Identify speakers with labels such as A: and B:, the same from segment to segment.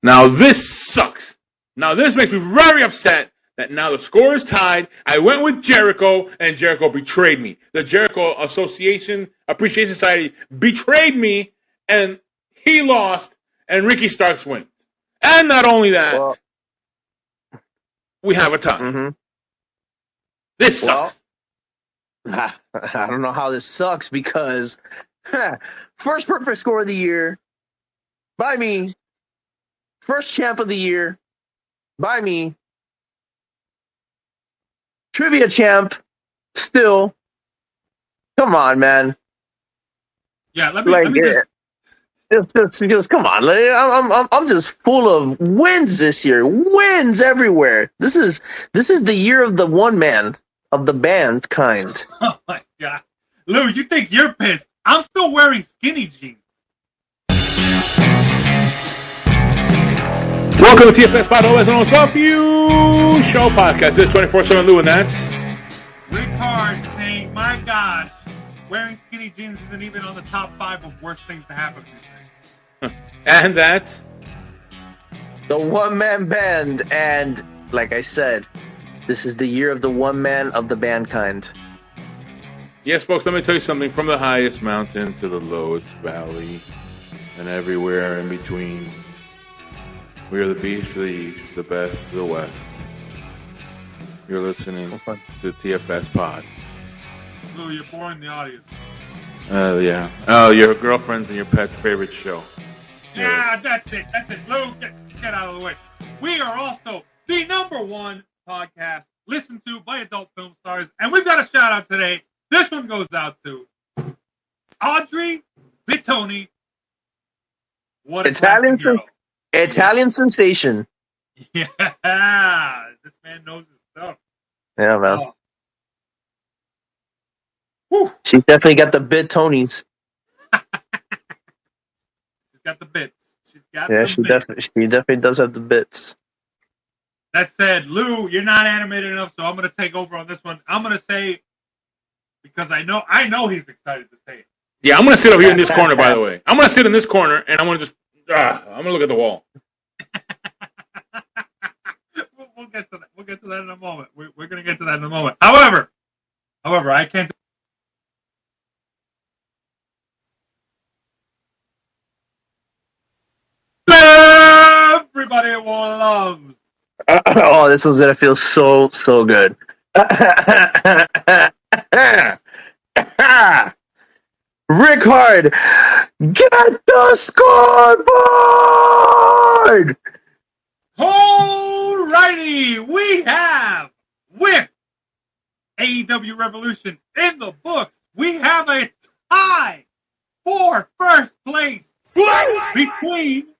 A: Now this sucks. Now this makes me very upset that now the score is tied. I went with Jericho, and Jericho betrayed me. The Jericho Appreciation Society betrayed me, and he lost, and Ricky Starks wins. And not only that, we have a tie.
B: Mm-hmm.
A: This sucks.
B: I don't know how this sucks because first perfect score of the year by me. First champ of the year by me. Trivia champ still. Come on, man.
C: Yeah, let me
B: just come on. I'm just full of wins this year. Wins everywhere. This is the year of the one man of the band kind.
C: Oh my god, Lou, you think you're pissed? I'm still wearing skinny jeans.
A: Welcome to Tfspod Aew Show podcast. This is 24/7 Lou, and that's
C: Rick Hard saying, "My gosh, wearing skinny jeans isn't even on the top 5 of worst things to happen to me."
A: And that's
B: the one-man band, and like I said, this is the year of the one man of the band kind.
A: Yes, folks, let me tell you something. From the highest mountain to the lowest valley and everywhere in between, we are the beast of the east, the best of the west. You're listening to Tfspod.
C: Lou, you're boring the audience.
A: Yeah. Oh, your girlfriend's and your pet's favorite show.
C: Yeah, that's it. Lou, get out of the way. We are also the #1 podcast listened to by adult film stars, and we've got a shout out today. This one goes out to Audrey Bittoni. What a
B: Italian sensation.
C: Yeah, this man knows his stuff.
B: Yeah, man. She's definitely got the bit Tonys.
C: She's got the bits. She
B: definitely does have the bits.
C: That said, Lou, you're not animated enough, so I'm going to take over on this one. I'm going to say, because I know he's excited to say it.
A: Yeah, I'm going to sit over here in this corner, by the way. I'm going to sit in this corner, and I'm going to just, I'm going to look at the wall.
C: We'll get to that. We'll get to that in a moment. We're going to get to that in a moment. However, I can't. Everybody loves.
B: Oh, this one's gonna feel so good. Rick Hard, get the scoreboard!
C: Alrighty, we have with AEW Revolution in the books. We have a tie for first place between.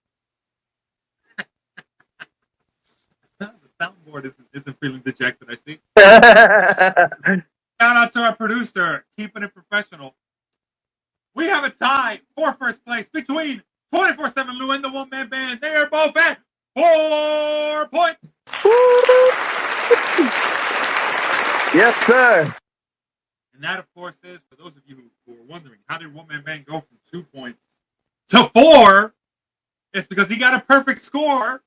C: The soundboard isn't feeling dejected, I see. Shout out to our producer, keeping it professional. We have a tie for first place between 24/7 Lou and the One Man Band. They are both at 4 points.
B: Yes, sir.
C: And that, of course, is, for those of you who are wondering, how did One Man Band go from 2 points to 4? It's because he got a perfect score,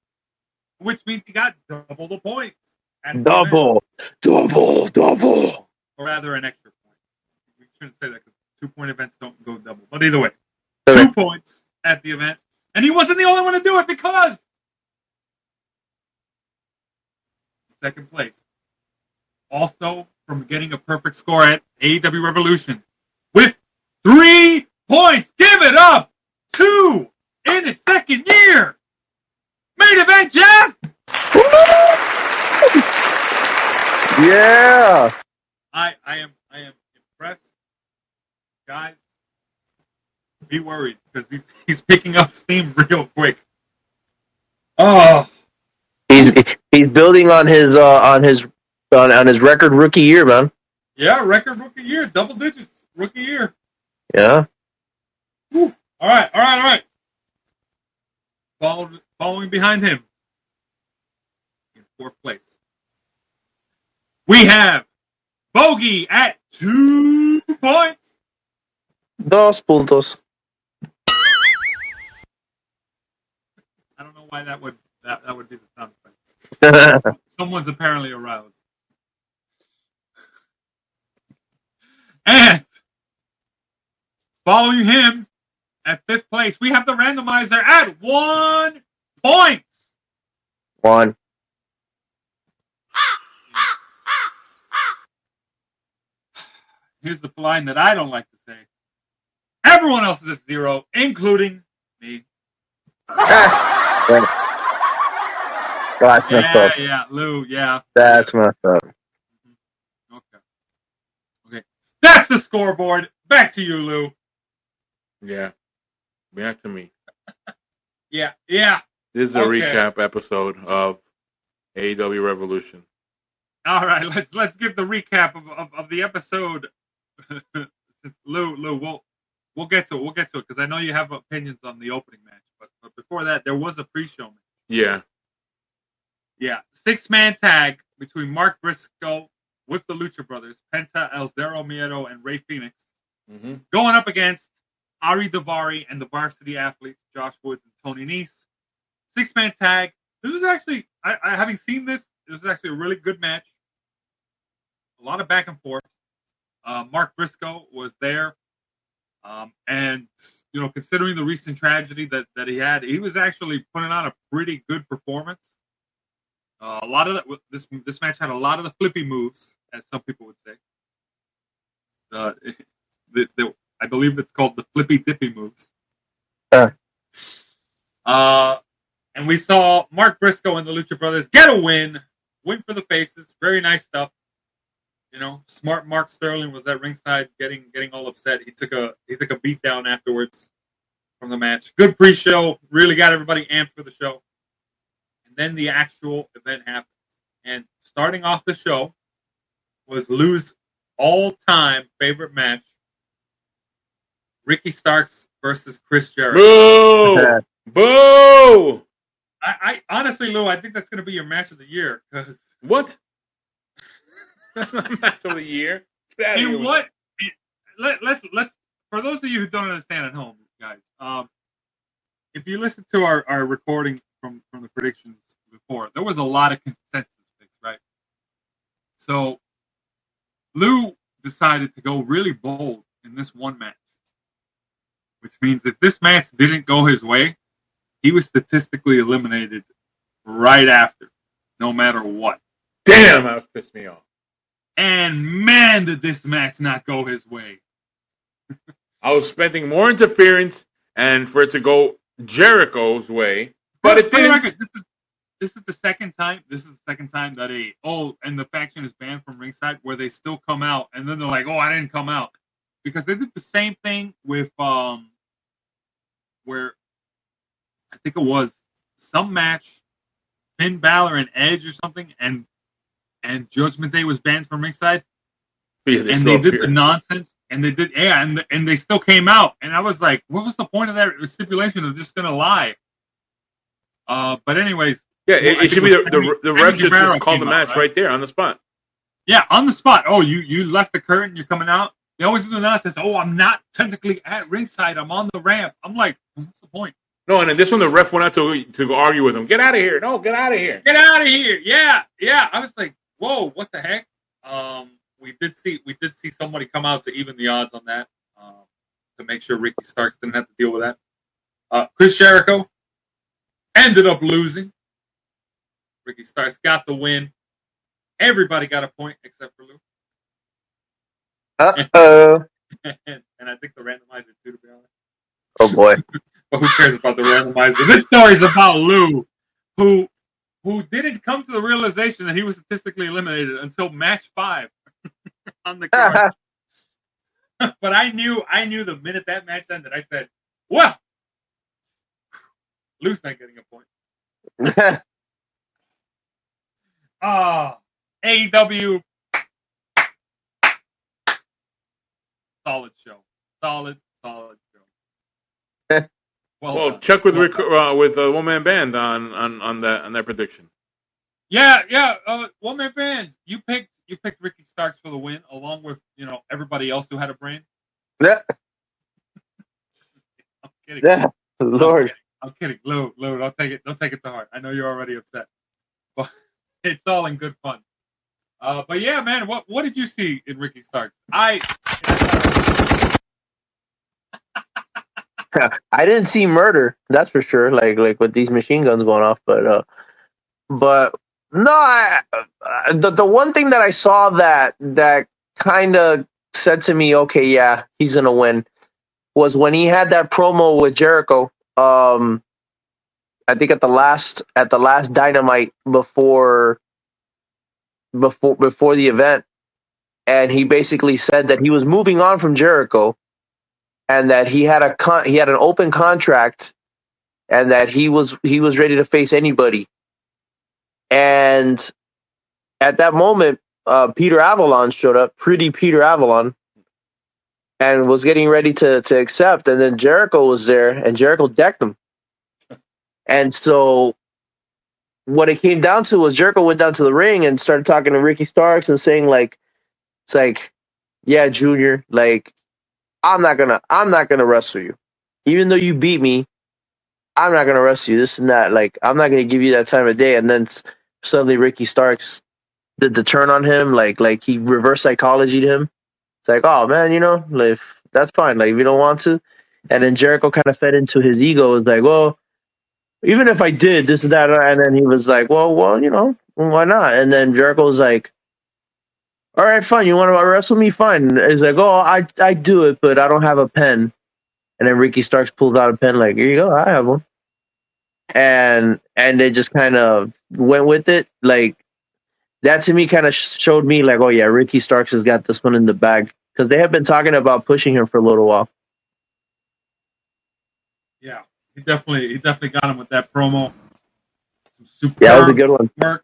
C: which means he got double the points.
B: Double.
C: Or rather, an extra point. We shouldn't say that because 2-point events don't go double. But either way, 2 points at the event. And he wasn't the only one to do it because second place. Also, from getting a perfect score at AEW Revolution with 3 points. Give it up! 2 in his second year. Main event, Jeff!
B: Yeah.
C: I am impressed. Guys, be worried because he's picking up steam real quick. Oh.
B: He's building on his record rookie year, man.
C: Yeah, record rookie year, double digits rookie year.
B: Yeah.
C: Whew. All right. Following behind him in 4th place, we have Bogey at 2 points.
B: 2 puntos.
C: I don't know why that would be the sound effect. Someone's apparently aroused. And following him at 5th place, we have the randomizer at 1 point.
B: 1.
C: Here's the line that I don't like to say. Everyone else is at 0, including me.
B: Well, that's messed up.
C: Yeah, Lou, yeah.
B: That's messed up.
C: Okay. That's the scoreboard. Back to you, Lou.
A: Yeah. Back to me.
C: Yeah.
A: This is a recap episode of AEW Revolution.
C: All right, let's give the recap of the episode. Lou, we'll get to it because I know you have opinions on the opening match, but before that, there was a pre-show match.
A: Yeah.
C: 6-man tag between Mark Briscoe with the Lucha Brothers, Penta, El Zero Miedo, and Rey Fenix, going up against Ari Daivari and the Varsity Athletes, Josh Woods and Tony Nese. 6-man tag. This was actually, I having seen this was actually a really good match. A lot of back and forth. Mark Briscoe was there. And, considering the recent tragedy that he had, he was actually putting on a pretty good performance. A lot of this match had a lot of the flippy moves, as some people would say. I believe it's called the flippy dippy moves. And we saw Mark Briscoe and the Lucha Brothers get a win for the faces. Very nice stuff. Smart Mark Sterling was at ringside, getting all upset. He took a beat down afterwards from the match. Good pre-show, really got everybody amped for the show. And then the actual event happens. And starting off the show was Lou's all-time favorite match, Ricky Starks versus Chris Jericho.
A: Boo! Boo!
C: I honestly, Lou, I think that's going to be your match of the year. Cause
A: what? That's not match of the year.
C: You know what? Let's. For those of you who don't understand at home, guys, if you listen to our recording from the predictions before, there was a lot of consensus picks, right? So Lou decided to go really bold in this one match, which means if this match didn't go his way, he was statistically eliminated right after, no matter what.
A: Damn, that pissed me off.
C: And man, did this match not go his way.
A: I was expecting more interference and for it to go Jericho's way, but it didn't.
C: Record, this is the second time. This is the second time that and the faction is banned from ringside where they still come out and then they're like, oh, I didn't come out, because they did the same thing with where I think it was some match, Finn Balor and Edge or something, and Judgment Day was banned from ringside, and they did the nonsense. And they did, and they still came out. And I was like, what was the point of that stipulation of just going to lie? But anyways.
A: Yeah, it should be the ref should just call the match right there on the spot.
B: Yeah, on the spot. Oh, you left the curtain, you're coming out. They always do the nonsense. Oh, I'm not technically at ringside. I'm on the ramp. I'm like, what's the point?
A: No, and then this one, the ref went out to go argue with him. Get out of here. No, get out of here.
C: Get out of here. Yeah. I was like, whoa, what the heck? We did see somebody come out to even the odds on that, to make sure Ricky Starks didn't have to deal with that. Chris Jericho ended up losing. Ricky Starks got the win. Everybody got a point except for Lou.
B: Uh-oh.
C: and I think the randomizer too, to be honest.
B: Oh boy.
C: But who cares about the randomizer? This story is about Lou, who didn't come to the realization that he was statistically eliminated until match 5 on the card. But I knew the minute that match ended, I said, well, Lou's not getting a point. AEW. Solid show. Solid show.
A: Well, check with One Man Band on that prediction.
C: Yeah. One Man Band. You picked Ricky Starks for the win, along with everybody else who had a brain.
B: Yeah.
C: I'm kidding.
B: Yeah. Lord.
C: I'm kidding, Lou. Don't take it to heart. I know you're already upset, but it's all in good fun. But yeah, man, what did you see in Ricky Starks?
B: I didn't see murder, that's for sure. Like with these machine guns going off, but no, the one thing that I saw that kind of said to me, okay, yeah, he's gonna win, was when he had that promo with Jericho. I think at the last Dynamite before the event, and he basically said that he was moving on from Jericho, and that he had an open contract, and that he was ready to face anybody. And at that moment, Peter Avalon showed up, pretty Peter Avalon, and was getting ready to accept. And then Jericho was there, and Jericho decked him. And so what it came down to was Jericho went down to the ring and started talking to Ricky Starks and saying, like, it's like, yeah, Junior, like, I'm not gonna wrestle you. Even though you beat me, I'm not gonna wrestle you, this and that. Like, I'm not gonna give you that time of day. And then suddenly Ricky Starks did the turn on him, like he reverse psychologied him. It's like, oh man, like, that's fine. Like, if you don't want to. And then Jericho kind of fed into his ego. It's like, well, even if I did this and that, and then he was like, well, why not? And then Jericho was like, all right, fine. You want to wrestle me? Fine. And he's like, oh, I do it, but I don't have a pen. And then Ricky Starks pulled out a pen, like, here you go, I have one. And they just kind of went with it. Like, that to me kind of showed me, like, oh yeah, Ricky Starks has got this one in the bag, because they have been talking about pushing him for a little while.
C: Yeah, he definitely got him with that promo. Some superb
B: Yeah, it was a good one.
C: Work.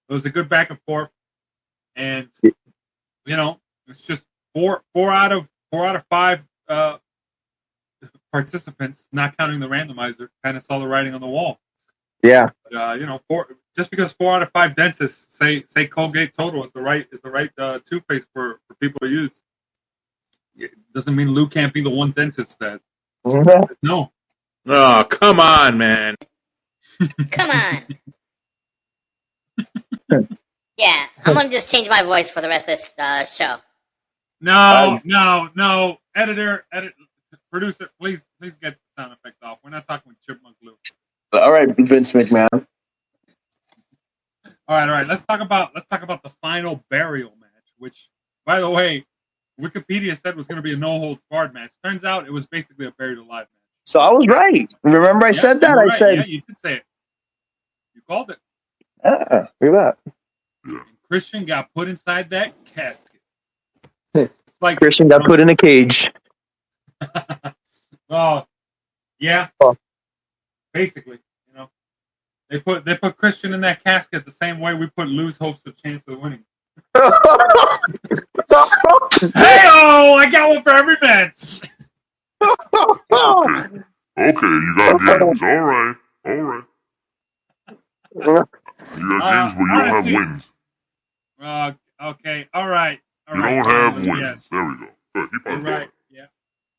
C: It was a good back and forth, and it's just four out of 5 participants, not counting the randomizer, kind of saw the writing on the wall.
B: Yeah.
C: But, just because 4 out of 5 dentists say Colgate Total is the right toothpaste for people to use, it doesn't mean Lou can't be the one dentist that says no.
A: Oh, come on, man.
D: Come on. Yeah, I'm going to just change my voice for the rest of this show.
C: No. Editor, producer, please get the sound effect off. We're not talking with Chipmunk Lou.
B: All right, Vince McMahon.
C: All right. Let's talk about the final burial match, which, by the way, Wikipedia said was going to be a no-holds-barred match. Turns out it was basically a buried alive match.
B: So I was right. Remember I said that? I said...
C: Yeah, you did say it. You called it.
B: Look at that.
C: And Christian got put inside that casket.
B: It's
C: like
B: Christian got put in a cage.
C: Oh, yeah. Basically, they put Christian in that casket the same way we put Lou's hopes of chance of winning. Hey-oh! I got one for every match.
E: Okay, you got games. All right. You got games, but you don't have wins.
C: Okay, all right.
E: You don't have wins.
C: Yes.
E: There we go. Good, keep on going.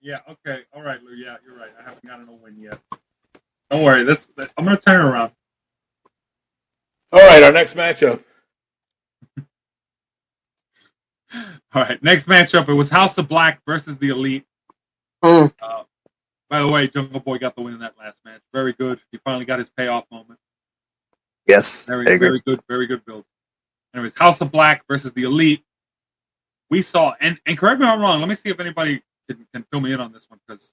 C: Yeah, okay. All right, Lou. Yeah, you're right. I haven't gotten a win yet. Don't worry. I'm going to turn it around.
A: All right, our next matchup.
C: All right, next matchup. It was House of Black versus the Elite.
B: Mm.
C: By the way, Jungle Boy got the win in that last match. Very good. He finally got his payoff moment.
B: Yes.
C: Very good build. Anyways, House of Black versus the Elite. We saw, and correct me if I'm wrong. Let me see if anybody can fill me in on this one, because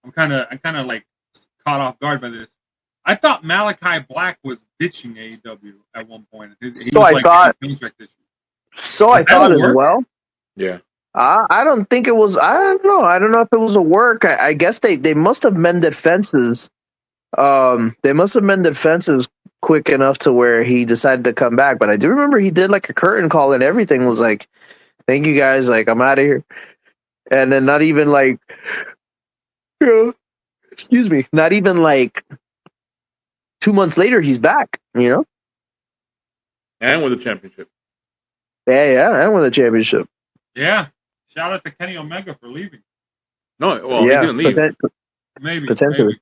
C: I'm kind of like caught off guard by this. I thought Malachi Black was ditching AEW at one point.
B: I thought as well.
A: Yeah.
B: I don't think it was. I don't know. I don't know if it was a work. I guess they must have mended fences. They must have mended fences quick enough to where he decided to come back. But I do remember he did like a curtain call and everything. Was like, "Thank you guys. Like, I'm out of here." And then not even like, excuse me, not even like 2 months later, he's back.
A: And with the championship.
B: Yeah, and with the championship.
C: Yeah. Shout out to Kenny Omega for leaving.
A: No, well, he didn't leave.
C: Maybe.
B: Potentially.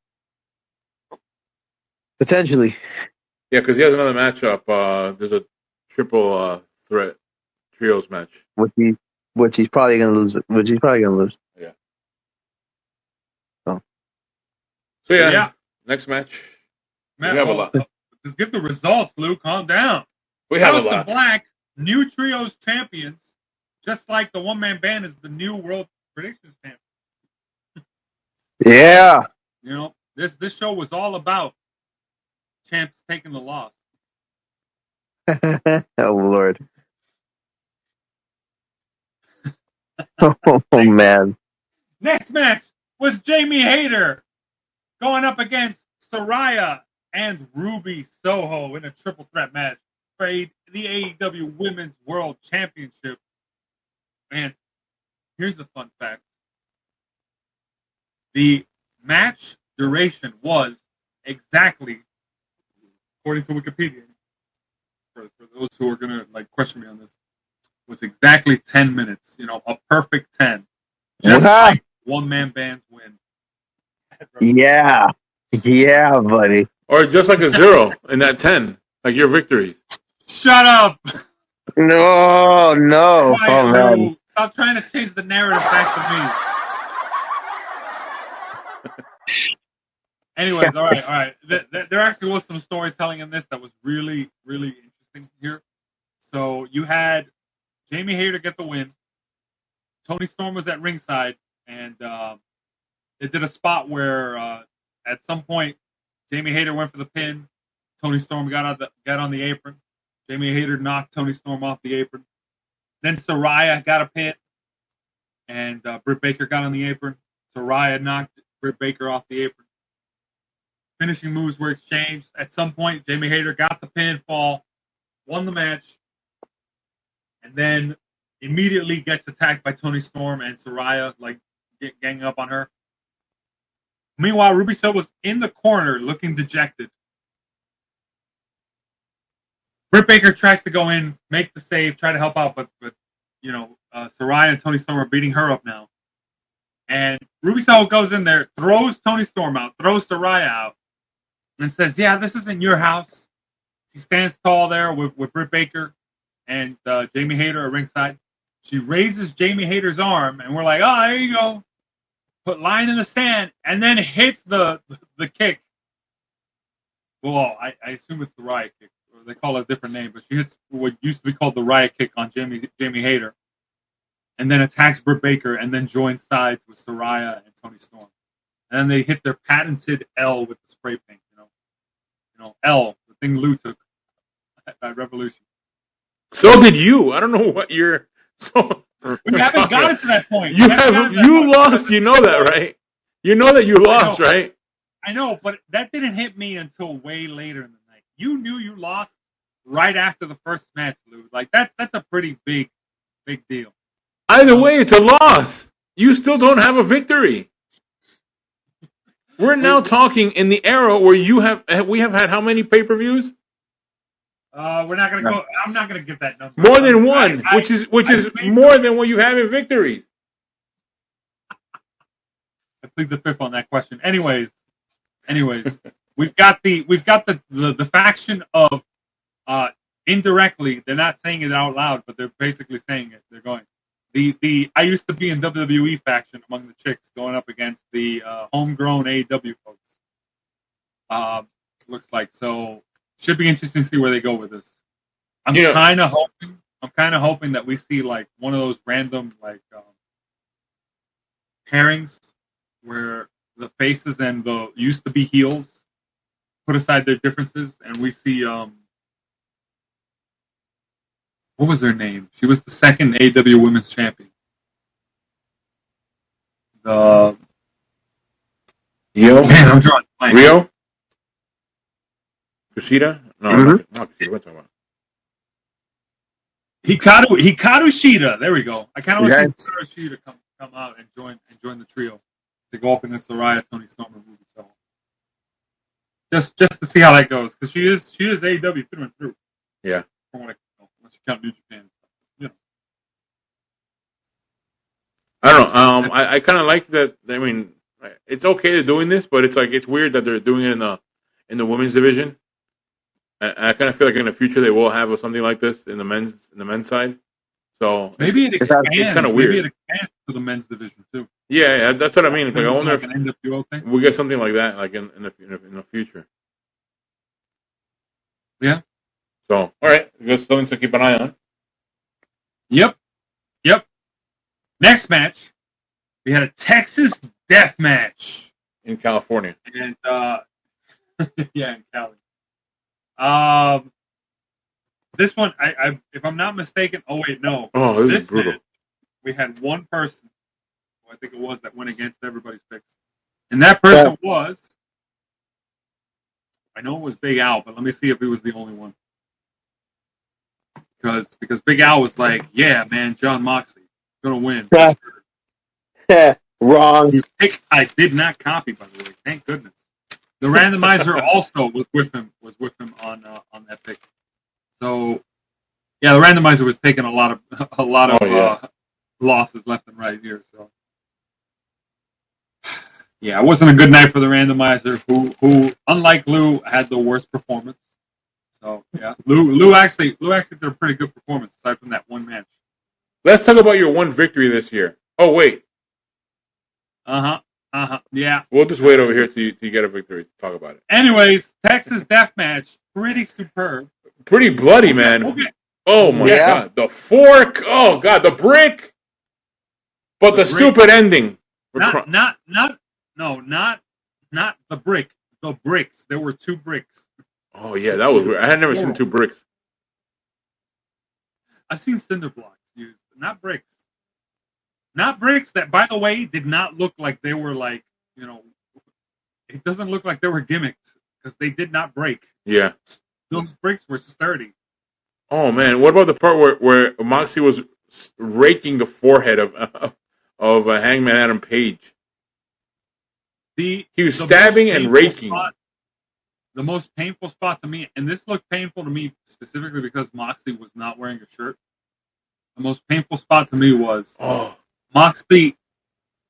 B: Potentially.
A: Yeah, because he has another matchup. There's a triple threat trios match.
B: Which he's probably gonna lose.
A: Yeah.
B: So.
A: So yeah,
C: Yeah.
A: next match.
C: Man,
A: we have a lot.
C: Just give the results, Lou. Calm down.
A: We have
C: House
A: a lot.
C: of Black, new trios champions, just like the one-man band is the new World Predictions champion.
B: Yeah.
C: You know, this show was all about champs taking the loss.
B: Oh Lord. Oh man.
C: Next match was Jamie Hayter going up against Saraya and Ruby Soho in a triple threat match for the AEW Women's World Championship. And here's a fun fact. The match duration was exactly, according to Wikipedia, for those who are going to like question me on this, was exactly 10 minutes. You know, a perfect 10. Just like one-man bands win.
B: Yeah. Yeah, buddy.
A: Or just like a 0 in that 10, like your victories.
C: Shut up!
B: No.
C: Quiet,
B: Oh man.
C: Lou. Stop trying to change the narrative back to me. Anyways, all right. There actually was some storytelling in this that was really, really interesting here. So you had Jamie Hayter get the win. Tony Storm was at ringside, and they did a spot where at some point Jamie Hayter went for the pin. Tony Storm got on the apron. Jamie Hayter knocked Tony Storm off the apron. Then Saraya got a pin, and Britt Baker got on the apron. Saraya knocked Britt Baker off the apron. Finishing moves were exchanged. At some point, Jamie Hayter got the pinfall, won the match, and then immediately gets attacked by Tony Storm and Saraya, like ganging up on her. Meanwhile, Ruby Soho was in the corner looking dejected. Britt Baker tries to go in, make the save, try to help out, but you know, Saraya and Tony Storm are beating her up now. And Ruby Soho goes in there, throws Tony Storm out, throws Saraya out, and says, "Yeah, this isn't your house." She stands tall there with Britt Baker and Jamie Hayter at ringside. She raises Jamie Hayter's arm, and we're like, "Oh, there you go." Put line in the sand, and then hits the kick. Well, I assume it's the riot kick. Or they call it a different name, but she hits what used to be called the riot kick on Jamie Hayter, and then attacks Britt Baker, and then joins sides with Saraya and Tony Storm. And then they hit their patented L with the spray paint. You know, L, the thing Lou took at Revolution.
A: So did you. I don't know what you're. So
C: we haven't gotten to that point.
A: You lost. You know that, right? You know that you lost, right?
C: I know, but that didn't hit me until way later in the night. You knew you lost right after the first match, Lou. Like that's a pretty big deal.
A: Either way, it's a loss. You still don't have a victory. We're now talking in the era where we have had how many pay-per-views?
C: We're not gonna go. I'm not gonna give that number.
A: More than one, which is more than what you have in victories.
C: I plead the fifth on that question. Anyways, we've got the faction of indirectly. They're not saying it out loud, but they're basically saying it. They're going. The I used to be in WWE faction among the chicks going up against the homegrown AEW folks. Looks like so. Should be interesting to see where they go with this. I'm kind of hoping that we see like one of those random like pairings where the faces and the used to be heels put aside their differences, and we see what was her name? She was the second AEW Women's Champion. Man, I'm drawing blank.
A: Rio? Kushida? No, not Kushida. What am I talking about?
C: Hikaru Shida. There we go. I kind of want to see Hikaru Shida come out and join the trio to go up against Saraya, Tony Storm, and Ruby Soho. Just to see how that goes, because she is AEW through and through.
A: Yeah.
C: From what I know, unless you count New Japan. Yeah.
A: I don't know. I kind of like that. I mean, it's okay they're doing this, but it's like it's weird that they're doing it in the women's division. And I kind of feel like in the future they will have something like this in the men's side. So
C: maybe it expands.
A: It's kind of weird.
C: Maybe it expands to the men's division too.
A: Yeah, that's what I mean. It's like I wonder if
C: an NWO thing.
A: we get something like that, like in the future.
C: Yeah.
A: So all right, that's something to keep an eye on.
C: Yep. Next match, we had a Texas death match
A: In California.
C: and yeah, in Cali. This one, I if I'm not mistaken. Oh wait, no.
A: Oh, this is brutal.
C: Match, we had one person, I think it was, that went against everybody's picks, and that person was. I know it was Big Al, but let me see if he was the only one. Because Big Al was like, yeah, man, John Moxley gonna win.
B: Wrong.
C: His pick I did not copy, by the way. Thank goodness. The randomizer also was with him on that pick. So yeah, the randomizer was taking a lot of losses left and right here. So yeah, it wasn't a good night for the randomizer, who unlike Lou had the worst performance. So yeah, Lou actually did a pretty good performance aside from that one match.
A: Let's talk about your one victory this year. Oh wait.
C: Yeah.
A: We'll just wait over here till you get a victory to talk about it.
C: Anyways, Texas death match, pretty superb.
A: Pretty bloody, man.
C: Okay.
A: Oh my God, the fork. Oh God, the brick. But the stupid ending.
C: Not the brick. The bricks. There were 2 bricks.
A: Oh yeah, that was weird. I had never seen 2 bricks.
C: I've seen cinder blocks used, not bricks. Not bricks that, by the way, did not look like they were like, it doesn't look like they were gimmicks because they did not break.
A: Yeah.
C: Those bricks were sturdy.
A: Oh man, what about the part where Moxie was raking the forehead of Hangman Adam Page? He was stabbing and raking.
C: The most painful spot to me, and this looked painful to me specifically because Moxley was not wearing a shirt. The most painful spot to me was Moxley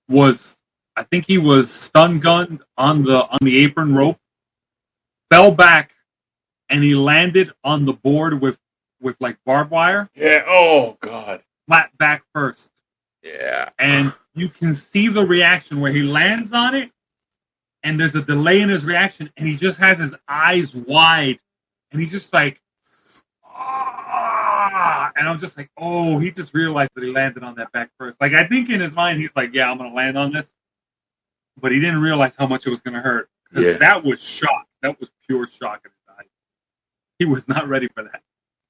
C: was, I think he was stun gunned on the apron rope, fell back, and he landed on the board with like barbed wire.
A: Yeah. Oh God.
C: Flat back first.
A: Yeah.
C: And you can see the reaction where he lands on it, and there's a delay in his reaction, and he just has his eyes wide, and he's just like, and I'm just like, oh, he just realized that he landed on that back first. Like, I think in his mind, he's like, yeah, I'm going to land on this. But he didn't realize how much it was going to hurt. Because that was shock. That was pure shock in his eyes. He was not ready for that.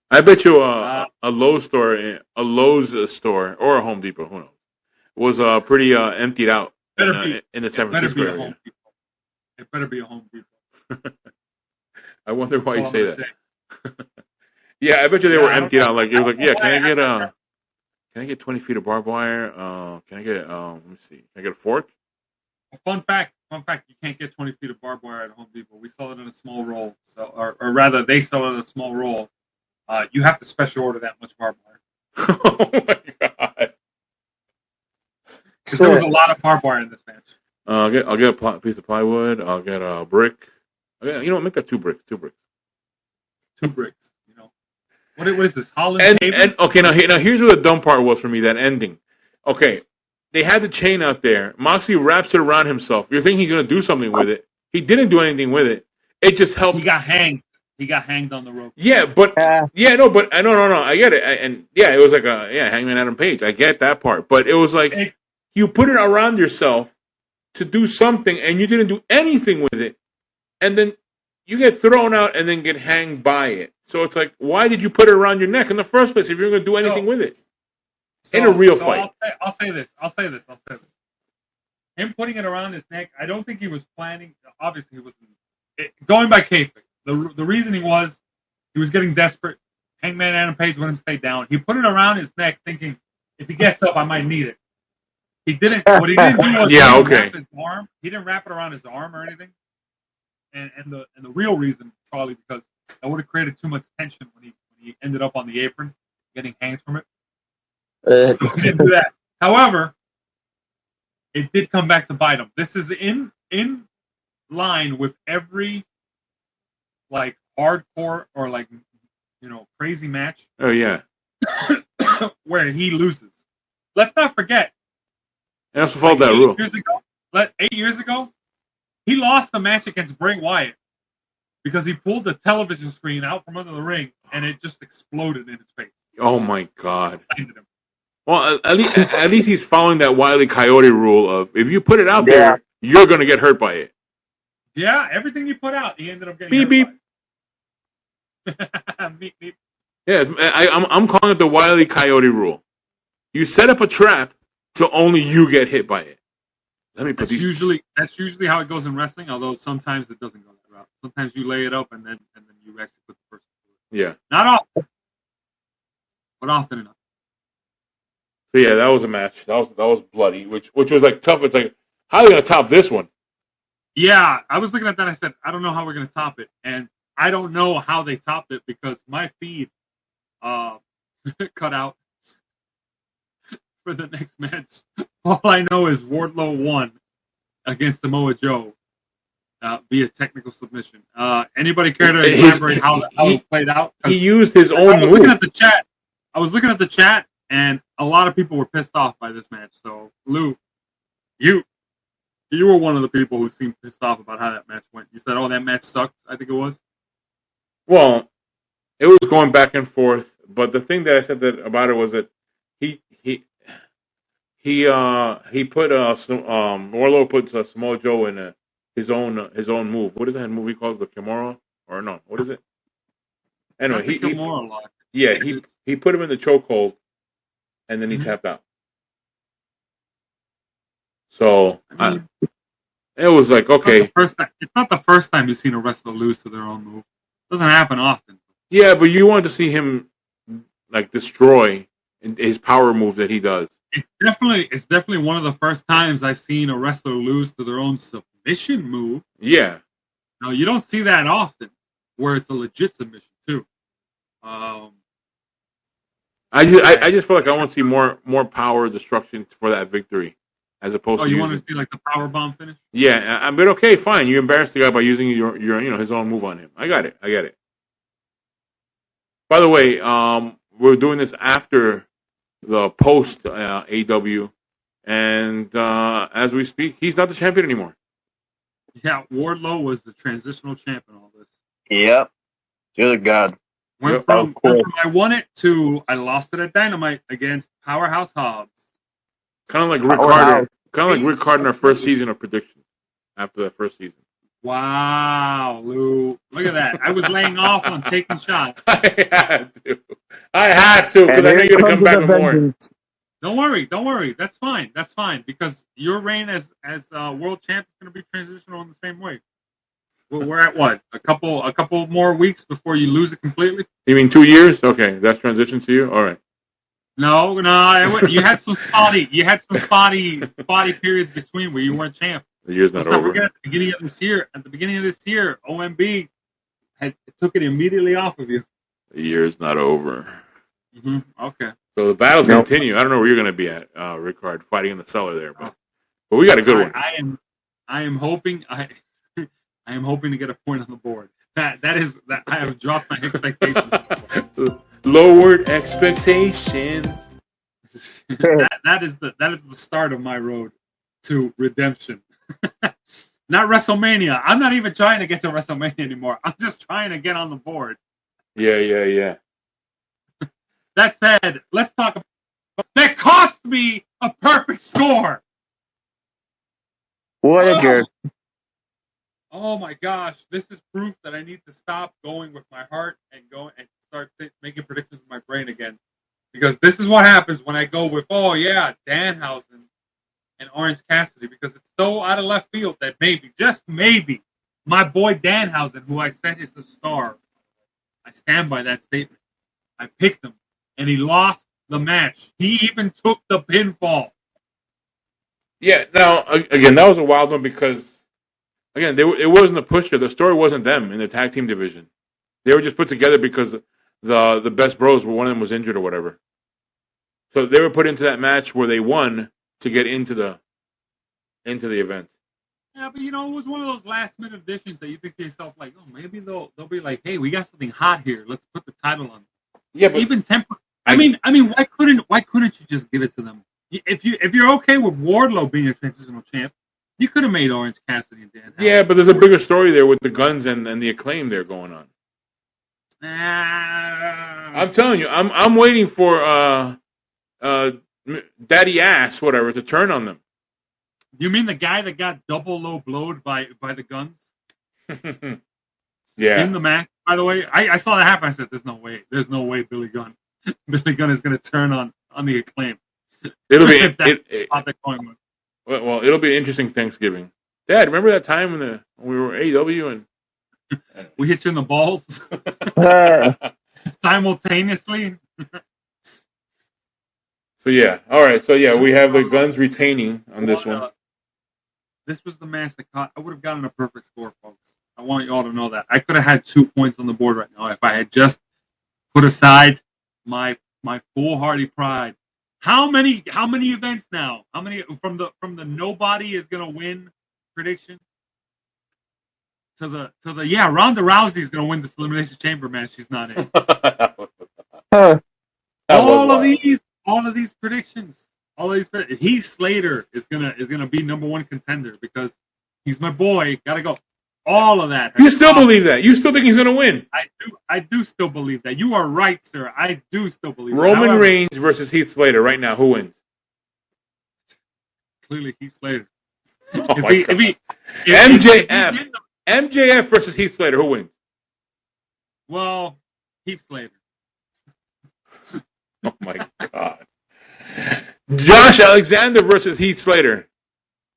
A: I bet you a Lowe's store, or a Home Depot, who knows, was pretty emptied out in the San Francisco area.
C: It better be a Home Depot.
A: I wonder why you say that. Yeah, I bet you they were emptied out. Like it was like, yeah, can I get 20 feet of barbed wire? Can I get let me see. Can I get a fork?
C: Fun fact, you can't get 20 feet of barbed wire at Home Depot. We sell it in a small roll. So or rather they sell it in a small roll. You have to special order that much barbed wire.
A: Oh my God.
C: Because there was a lot of barbed wire in this match.
A: I'll get a piece of plywood. I'll get a brick. Make that 2 bricks. 2 bricks.
C: 2 bricks. What is this? Holland
A: and okay, now here's what the dumb part was for me. That ending. Okay, they had the chain out there. Moxley wraps it around himself. You're thinking he's gonna do something with it. He didn't do anything with it. It just helped.
C: He got hanged. He got hanged on the rope.
A: Yeah, but no. I get it. It was like Hangman Adam Page. I get that part, but it was like you put it around yourself to do something, and you didn't do anything with it, and then you get thrown out and then get hanged by it. So it's like, why did you put it around your neck in the first place if you're going to do anything with it? In a real fight.
C: I'll say this. Him putting it around his neck, I don't think he was planning. Obviously, he wasn't. Going by kayfabe, the reasoning was he was getting desperate. Hangman Adam Page wouldn't stay down. He put it around his neck thinking, if he gets up, I might need it. He didn't. What he didn't do was wrap his arm. He didn't wrap it around his arm or anything. And the real reason probably because that would have created too much tension when he ended up on the apron, getting hanged from it. He didn't do that. However, it did come back to bite him. This is in line with every like hardcore or like crazy match
A: Oh yeah.
C: where he loses. Let's not forget.
A: And also followed that rule.
C: 8 years ago, he lost the match against Bray Wyatt because he pulled the television screen out from under the ring and it just exploded in his face.
A: Oh my God. Well, at least he's following that Wile E. Coyote rule of if you put it out there, you're going to get hurt by it.
C: Yeah, everything you put out, he ended up getting
A: beep
C: hurt
A: beep.
C: by. Beep beep.
A: Yeah, I'm calling it the Wile E. Coyote rule. You set up a trap to only you get hit by it. Let me put
C: That's usually how it goes in wrestling. Although sometimes it doesn't go that route. Sometimes you lay it up and then you actually put the person through it.
A: Yeah.
C: Not often, but often enough.
A: So yeah, that was a match. That was bloody, which was like tough. It's like, how are they gonna top this one?
C: Yeah, I was looking at that. I said, I don't know how we're gonna top it, and I don't know how they topped it because my feed cut out for the next match. All I know is Wardlow won against Samoa Joe via technical submission. Anybody care to elaborate how it played out?
A: He used his own
C: I was
A: move.
C: looking at the chat. And a lot of people were pissed off by this match. So, Lou, you were one of the people who seemed pissed off about how that match went. You said, "Oh, that match sucked." I think it was.
A: Well, it was going back and forth, but the thing that I said about it was that he put Wardlow put Samoa Joe in his own move. What is that movie called? The Kimura? Or no? What is it? Anyway, he put him in the chokehold, and then he tapped out. So it was like, okay.
C: It's not the first time you've seen a wrestler lose to their own move. It doesn't happen often.
A: Yeah, but you wanted to see him like destroy his power move that he does.
C: It's definitely one of the first times I've seen a wrestler lose to their own submission move.
A: Yeah.
C: Now you don't see that often, where it's a legit submission too.
A: I just feel like I want to see more power destruction for that victory, as opposed to.
C: You want to see like the power bomb finish?
A: Yeah, but okay, fine. You embarrassed the guy by using your his own move on him. I get it. By the way, we're doing this after the post AW, and as we speak, he's not the champion anymore.
C: Yeah, Wardlow was the transitional champ in all this.
B: Yep. You're the god.
C: Went from I won it to I lost it at Dynamite against Powerhouse Hobbs.
A: Kind of like Rick Carter. Kind of like Rick Carter in our first season of predictions. After that first season.
C: Wow, Lou! Look at that. I was laying off on taking shots.
A: I have to because I know you're gonna come back with more.
C: Don't worry. That's fine because your reign as world champ is going to be transitional in the same way. We're at what? A couple more weeks before you lose it completely?
A: You mean 2 years? Okay, that's transition to you? All right.
C: No, you had some spotty periods between where you weren't champ.
A: The year's not over.
C: Forget, at the beginning of this year, OMB took it immediately off of you.
A: The year's not over.
C: Mm-hmm. Okay.
A: So the battles continue. I don't know where you're going to be at, Rickard, fighting in the cellar there, but we got a good one.
C: I am hoping to get a point on the board. That I have dropped my expectations.
A: Lowered expectations.
C: that is the start of my road to redemption. Not WrestleMania. I'm not even trying to get to WrestleMania anymore. I'm just trying to get on the board.
A: Yeah.
C: That said, let's talk about that cost me a perfect score.
B: What a jerk.
C: Oh my gosh, this is proof that I need to stop going with my heart and go and start making predictions with my brain again. Because this is what happens when I go with, Danhausen and Orange Cassidy, because it's so out of left field that maybe, just maybe, my boy Danhausen, who I said is the star, I stand by that statement. I picked him, and he lost the match. He even took the pinfall.
A: Yeah, now, again, that was a wild one because, again, it wasn't a pusher. The story wasn't them in the tag team division. They were just put together because the best bros, one of them was injured or whatever. So they were put into that match where they won to get into the event.
C: Yeah, but it was one of those last minute additions that you think to yourself, like, oh, maybe they'll be like, hey, we got something hot here. Let's put the title on.
A: Yeah, but
C: Even temporary. I mean, why couldn't you just give it to them? If you're okay with Wardlow being a transitional champ, you could have made Orange Cassidy and Dan.
A: Yeah, but there's a bigger story there with the Guns and the Acclaim there going on. I'm telling you, I'm waiting for Daddy Ass, whatever, to turn on them.
C: You mean the guy that got double low blowed by the Guns?
A: Yeah.
C: In the match, by the way, I saw that happen. I said, "There's no way. There's no way Billy Gunn is going to turn on the Acclaim."
A: It'll be well, it'll be an interesting Thanksgiving. Dad, remember that time when we were AEW and
C: we hit you in the balls simultaneously?
A: So yeah, all right. So yeah, we have the Guns retaining on this one.
C: This was the match that caught. I would have gotten a perfect score, folks. I want you all to know that I could have had 2 points on the board right now if I had just put aside my foolhardy pride. How many events now? How many from the nobody is gonna win prediction to the Ronda Rousey is gonna win this Elimination Chamber match. She's not in. All of these predictions. Heath Slater is gonna be number one contender because he's my boy. Gotta go. All of that.
A: You still believe that? You still think he's gonna win?
C: I do still believe that. You are right, sir. I do still believe
A: Roman Reigns versus Heath Slater right now. Who wins?
C: Clearly Heath Slater.
A: Oh my God. MJF versus Heath Slater. Who wins?
C: Well, Heath Slater.
A: Oh my God. Josh Alexander versus Heath Slater.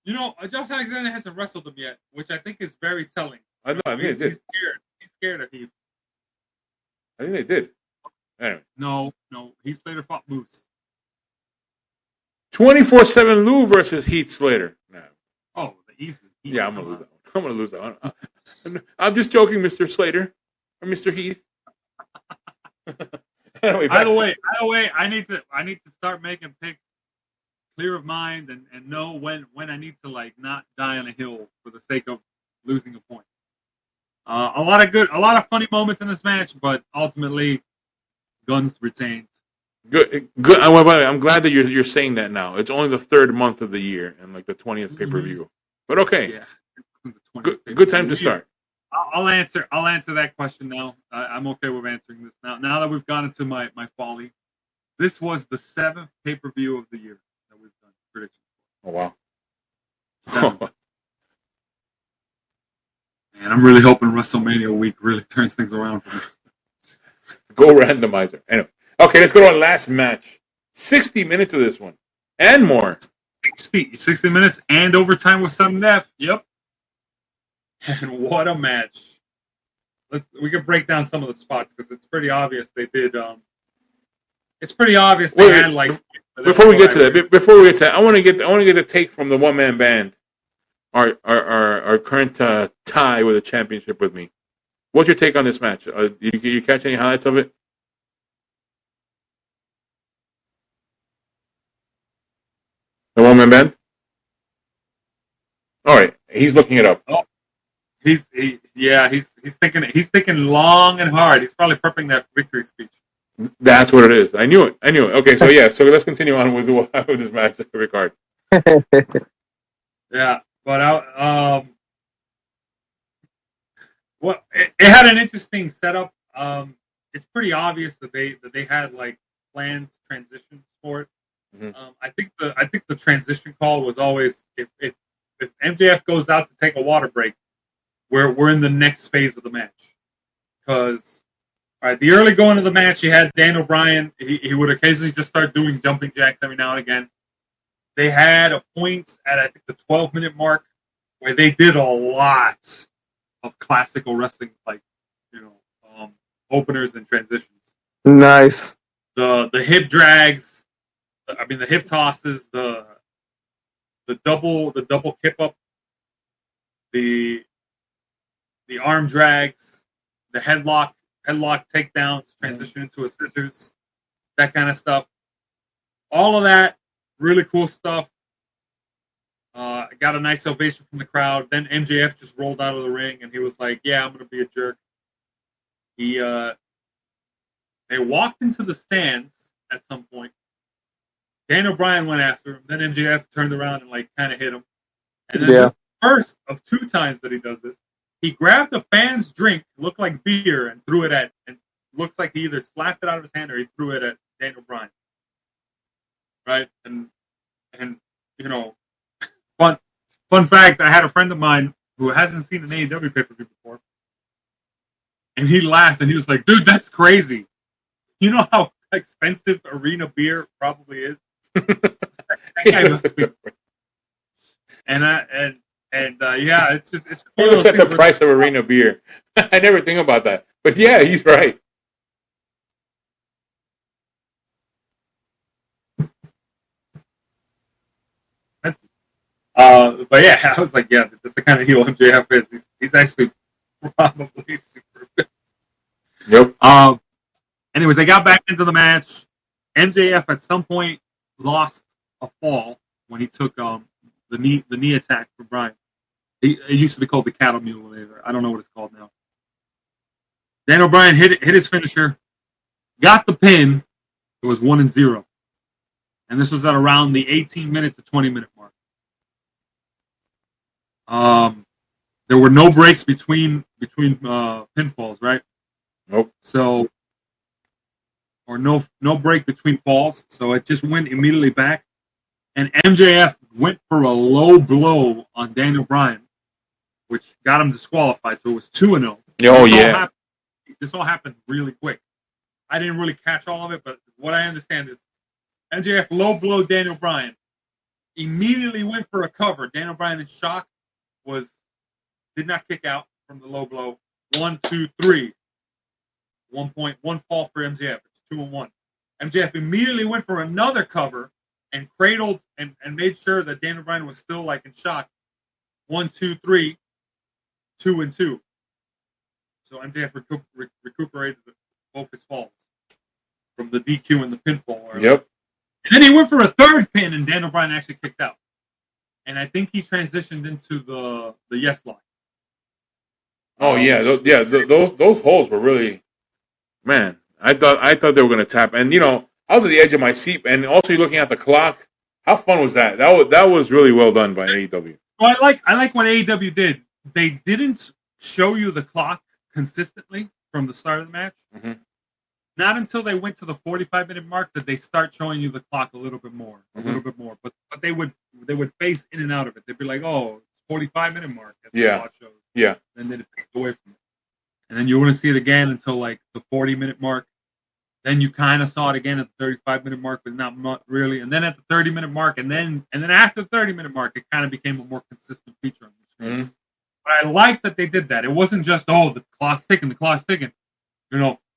C: Josh Alexander hasn't wrestled him yet, which I think is very telling.
A: I know. I think they did.
C: He's scared of Heath.
A: I think they did. Anyway.
C: No. Heath Slater fought Moose.
A: 24/7 Lou versus Heath Slater. No.
C: Oh, easy.
A: Yeah, I'm gonna lose that one. I'm just joking, Mr. Slater or Mr. Heath. Anyway,
C: By the way, I need to start making picks clear of mind and know when I need to not die on a hill for the sake of losing a point. A lot of funny moments in this match, but ultimately, Guns retained.
A: Good. I'm glad that you're saying that now. It's only the third month of the year and the 20th pay-per-view. But okay.
C: Yeah.
A: Good time to start.
C: I'll answer that question now. I'm okay with answering this now. Now that we've gone into my folly, this was the 7th pay-per-view of the year that we've done predictions.
A: Oh wow!
C: 7. And I'm really hoping WrestleMania week really turns things around for me.
A: Go randomizer. Anyway, okay, let's go to our last match. 60 minutes of this one and more.
C: 60 minutes and overtime with sudden death. Yep. And what a match! We can break down some of the spots because it's pretty obvious they did. It's pretty obvious they had
A: Before we get to that, I want to get a take from the one man band, our current tie with a championship with me. What's your take on this match? Did you catch any highlights of it? The one man band. All right, he's looking it up.
C: Oh. He's thinking long and hard. He's probably prepping that victory speech.
A: That's what it is. I knew it. Okay, so let's continue on with this match, Ricard.
C: Yeah, but it had an interesting setup. It's pretty obvious that they had planned transitions for it.
A: Mm-hmm.
C: I think the transition call was always if MJF goes out to take a water break, we're in the next phase of the match. Because the early going of the match, you had Daniel Bryan. He would occasionally just start doing jumping jacks every now and again. They had a point at I think the 12-minute mark where they did a lot of classical wrestling, openers and transitions.
B: Nice.
C: The hip drags, the hip tosses, the double kip up, the arm drags, the headlock takedowns, transition into a scissors, that kind of stuff. All of that, really cool stuff. Got a nice ovation from the crowd. Then MJF just rolled out of the ring, and he was like, "Yeah, I'm gonna be a jerk." They walked into the stands at some point. Daniel Bryan went after him. Then MJF turned around and like kind of hit him. And then this first of 2 times that he does this, he grabbed a fan's drink, looked like beer, and threw it at. And looks like he either slapped it out of his hand or he threw it at Daniel Bryan. Right? And you know, fun fact: I had a friend of mine who hasn't seen an AEW pay-per-view before, and he laughed and he was like, "Dude, that's crazy. You know how expensive arena beer probably is." That guy must be. Yeah, it's just it's.
A: He looks at the price of arena beer. I never think about that, but yeah, he's right.
C: But yeah, I was like, yeah, that's the kind of heel MJF is. He's actually probably super good.
A: Yep.
C: Anyways, they got back into the match. MJF at some point lost a fall when he took the knee attack from Bryan. It used to be called the cattle mule. I don't know what it's called now. Daniel Bryan hit his finisher, got the pin. It was 1-0, and this was at around the 18-minute to 20-minute mark. There were no breaks between pinfalls, right?
A: Nope.
C: So, or no break between falls. So it just went immediately back, and MJF went for a low blow on Daniel Bryan, which got him disqualified. So it was 2-0.
A: Oh yeah.
C: This all happened really quick. I didn't really catch all of it, but what I understand is MJF low blow Daniel Bryan, immediately went for a cover. Daniel Bryan in shock did not kick out from the low blow. 1, 2, 3. 1 point, 1 fall for MJF. It's 2-1. MJF immediately went for another cover and cradled and made sure that Daniel Bryan was still like in shock. 1, 2, 3, 2-2. So MJF recuperated both his falls from the DQ and the pinfall.
A: Yep.
C: And then he went for a third pin, and Daniel Bryan actually kicked out. And I think he transitioned into the yes lock.
A: Oh yeah, those holes were really, man. I thought they were going to tap, and I was at the edge of my seat, and also looking at the clock. How fun was that? That was really well done by AEW.
C: Well, I like what AEW did. They didn't show you the clock consistently from the start of the match.
A: Mm-hmm.
C: Not until they went to the 45-minute mark did they start showing you the clock a little bit more. But they would phase in and out of it. They'd be like, "Oh, it's 45-minute mark." That's
A: yeah.
C: The watch shows.
A: Yeah.
C: And then it takes away from it. And then you wouldn't see it again until like the 40-minute mark. Then you kind of saw it again at the 35-minute mark, but not really. And then at the 30-minute mark, and then after the 30-minute mark, it kind of became a more consistent feature on the screen.
A: Mm-hmm.
C: But I like that they did that. It wasn't just, the clock's ticking.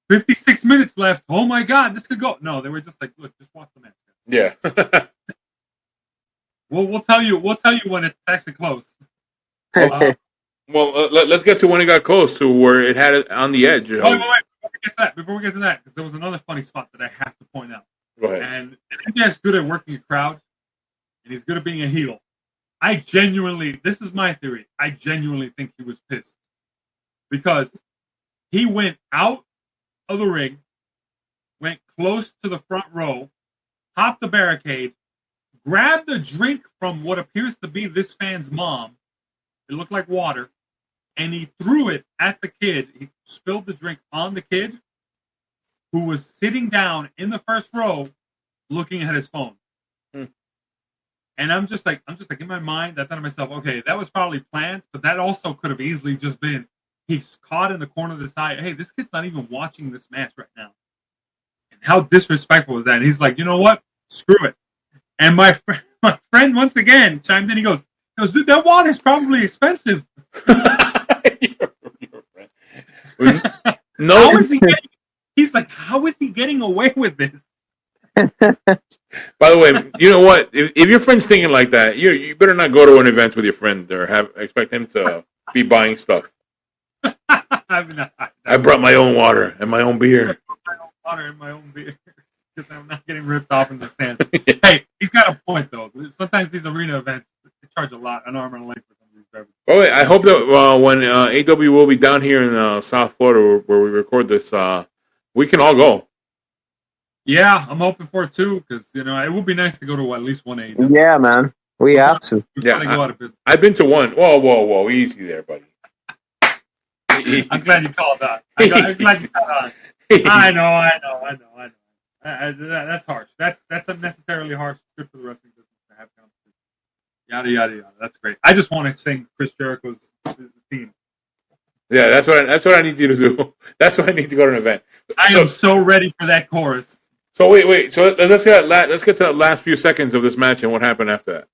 C: 56 minutes left. Oh my God, this could go. No, they were just like, look, just watch the match.
A: Yeah.
C: We'll tell you when it's actually close.
A: Well, let's get to when it got close to where it had it on the edge.
C: Wait. Before we get to that, because there was another funny spot that I have to point out.
A: Go ahead.
C: And he's good at working a crowd, and he's good at being a heel. This is my theory, I genuinely think he was pissed. Because he went out of the ring, went close to the front row, hopped the barricade, grabbed a drink from what appears to be this fan's mom. It looked like water. And he threw it at the kid. He spilled the drink on the kid, who was sitting down in the first row looking at his phone. And I'm just like in my mind, I thought to myself, okay, that was probably planned, but that also could have easily just been he's caught in the corner of his eye. Hey, this kid's not even watching this match right now. And how disrespectful is that? And he's like, you know what? Screw it. And my friend once again chimed in. He goes, dude, that water's probably expensive.
A: No.
C: He's like, how is he getting away with this?
A: By the way, you know what? If your friend's thinking like that, you better not go to an event with your friend or expect him to be buying stuff. I brought my own water and my own beer. Because I'm not getting ripped off in the stands. Hey, he's got a point though. Sometimes these arena events,
C: charge an arm and a leg for some of these beverages.
A: Oh, wait, I hope that when AW will be down here in South Florida where we record this, we can all go.
C: Yeah, I'm hoping for it too, because it would be nice to go to at least one AW.
B: Yeah, man. We have to.
A: Yeah,
C: go out of business.
A: I've been to one. Whoa, easy there, buddy.
C: I'm glad you called that. I'm glad you called on. I know. That's harsh. That's unnecessarily harsh. Good for the wrestling business to have competition. Yada yada yada. That's great. I just want to sing Chris Jericho's theme.
A: Yeah, that's what I need you to do. That's why I need to go to an event.
C: I am so ready for that chorus.
A: So wait. So let's get to the last few seconds of this match and what happened after that.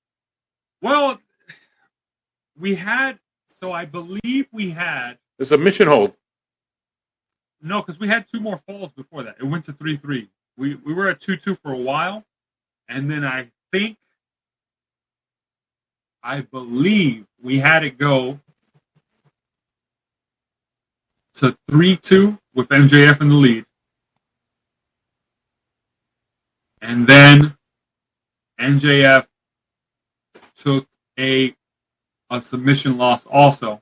C: Well, I believe we had
A: The submission hold.
C: No, because we had 2 more falls before that. It went to 3-3. We were at 2-2 for a while, and then I believe we had it go to 3-2 with MJF in the lead. And then MJF took a submission loss also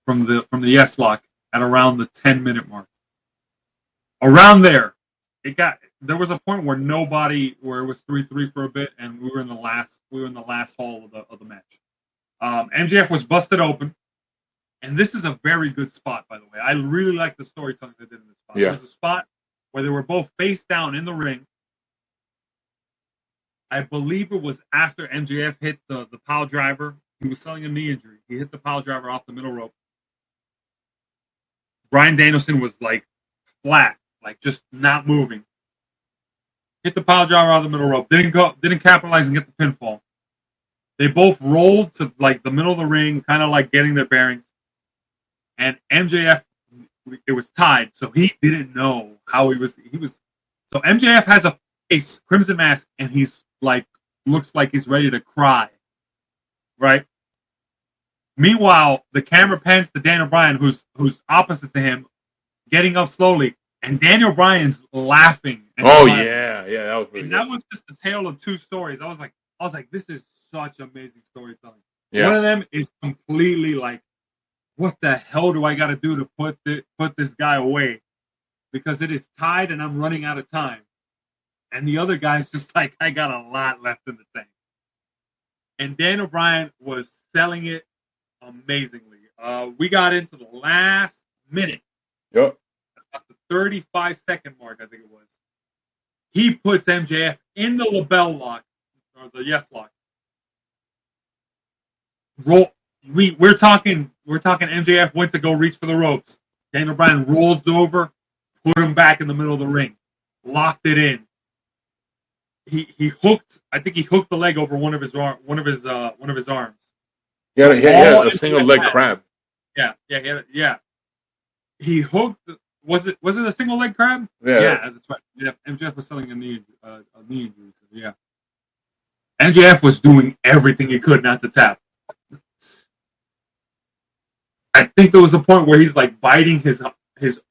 C: from the yes lock at around the 10-minute mark. Around there, there was a point where it was 3-3 for a bit, and we were in the last hall of the match. MJF was busted open, and this is a very good spot, by the way. I really like the storytelling they did in this spot.
A: Yeah.
C: There's a spot where they were both face down in the ring. I believe it was after MJF hit the pile driver. He was selling a knee injury. He hit the pile driver off the middle rope. Bryan Danielson was like flat, like just not moving. Hit the pile driver off the middle rope. Didn't capitalize and get the pinfall. They both rolled to like the middle of the ring, kind of like getting their bearings. And MJF, it was tied, so he didn't know how he was. So MJF has a face, crimson mask, and he's like looks like he's ready to cry, right? Meanwhile, the camera pans to Daniel Bryan, who's opposite to him, getting up slowly, and Daniel Bryan's laughing.
A: Oh yeah, that was really good.
C: That was just a tale of 2 stories. I was like, this is such amazing storytelling.
A: Yeah.
C: One of them is completely like, what the hell do I got to do to put this guy away? Because it is tied and I'm running out of time. And the other guy's just like, I got a lot left in the tank. And Daniel Bryan was selling it amazingly. We got into the last minute.
A: Yep.
C: At the 35-second mark, I think it was. He puts MJF in the label lock, or the yes lock. We're talking MJF went to go reach for the ropes. Daniel Bryan rolled over, put him back in the middle of the ring, locked it in. He hooked. I think he hooked the leg over one of his arms.
A: Yeah, a single leg crab.
C: Yeah. He hooked. Was it a single leg crab?
A: Yeah,
C: that's right. Yeah, MJF was selling a knee injury. So yeah, MJF was doing everything he could not to tap. I think there was a point where he's like biting his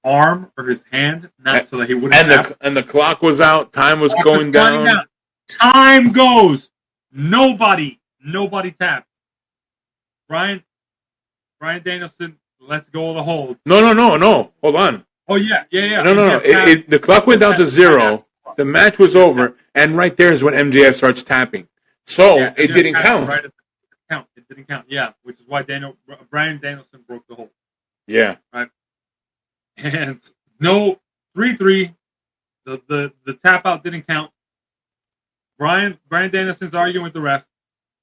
C: arm or his hand, not so that he wouldn't tap.
A: And the clock was out. Time was going down.
C: Time goes. Nobody tapped. Brian Danielson lets go of the hold.
A: No. Hold on.
C: Oh yeah.
A: No. The clock went down to 0. The match was over, and right there is when MJF starts tapping. So it didn't count.
C: Right, it didn't count. Yeah, which is why Bryan Danielson broke the hold.
A: Yeah.
C: Right. And no 3-3. The tap out didn't count. Bryan Danielson's arguing with the ref.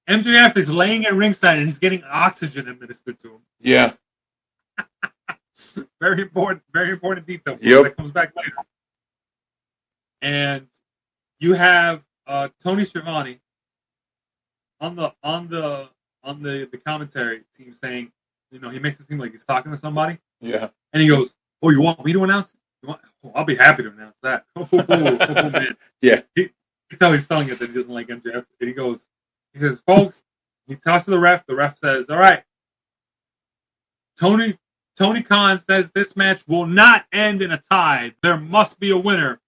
C: MJF is laying at ringside and he's getting oxygen administered to him.
A: Yeah.
C: Very important detail.
A: Yep.
C: That comes back later. And you have Tony Schiavone on the commentary team saying, he makes it seem like he's talking to somebody.
A: Yeah.
C: And he goes, "Oh, you want me to announce it? I'll be happy to announce that." Oh man.
A: Yeah.
C: You can tell he's telling it that he doesn't like MJF. And he says, "Folks," he talks to the ref. The ref says, "All right. Tony Khan says this match will not end in a tie. There must be a winner.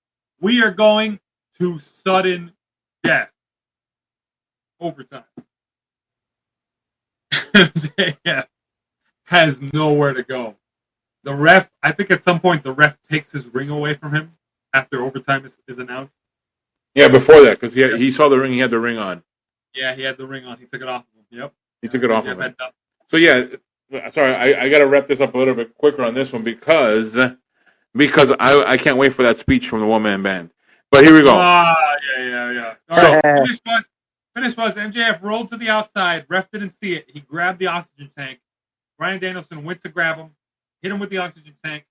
C: We are going to sudden death. Overtime." MJF has nowhere to go. The ref, I think at some point the ref takes his ring away from him after overtime is announced.
A: Yeah, before that, because he saw the ring, he had the ring on.
C: Yeah, he had the ring on. He took it off of him. Yep.
A: He took it off of him. So yeah, sorry, I got to wrap this up a little bit quicker on this one because I can't wait for that speech from the one-man band. But here we go.
C: Yeah. All right, finish was MJF rolled to the outside. Ref didn't see it. He grabbed the oxygen tank. Bryan Danielson went to grab him, hit him with the oxygen tank.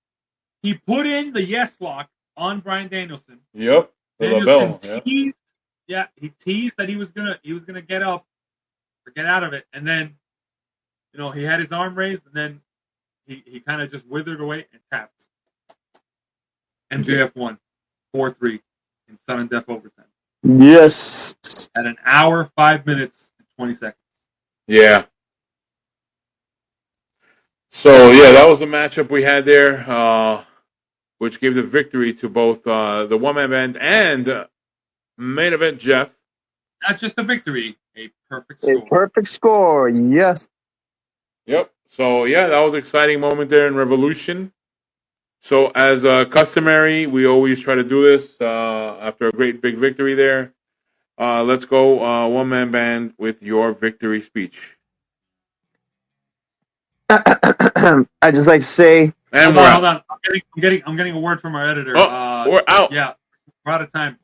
C: He put in the yes lock on Bryan Danielson.
A: Yep.
C: Danielson teased, he teased that he was gonna get up or get out of it, and then he had his arm raised, and then he kind of just withered away and tapped. MJF won 4-3 in sudden death overtime.
B: Yes.
C: At an hour, 5 minutes, and 20 seconds.
A: Yeah. So yeah, that was the matchup we had there, which gave the victory to both the one-man band and main event Jeff.
C: Not just a victory, a perfect score.
B: A perfect score, yes.
A: Yep. So yeah, that was an exciting moment there in Revolution. So as customary, we always try to do this after a great big victory there. Let's go one-man band with your victory speech.
B: I just like to say.
A: And
C: hold on. I'm getting a word from our editor.
A: Oh, we're out.
C: Yeah, we're out of time.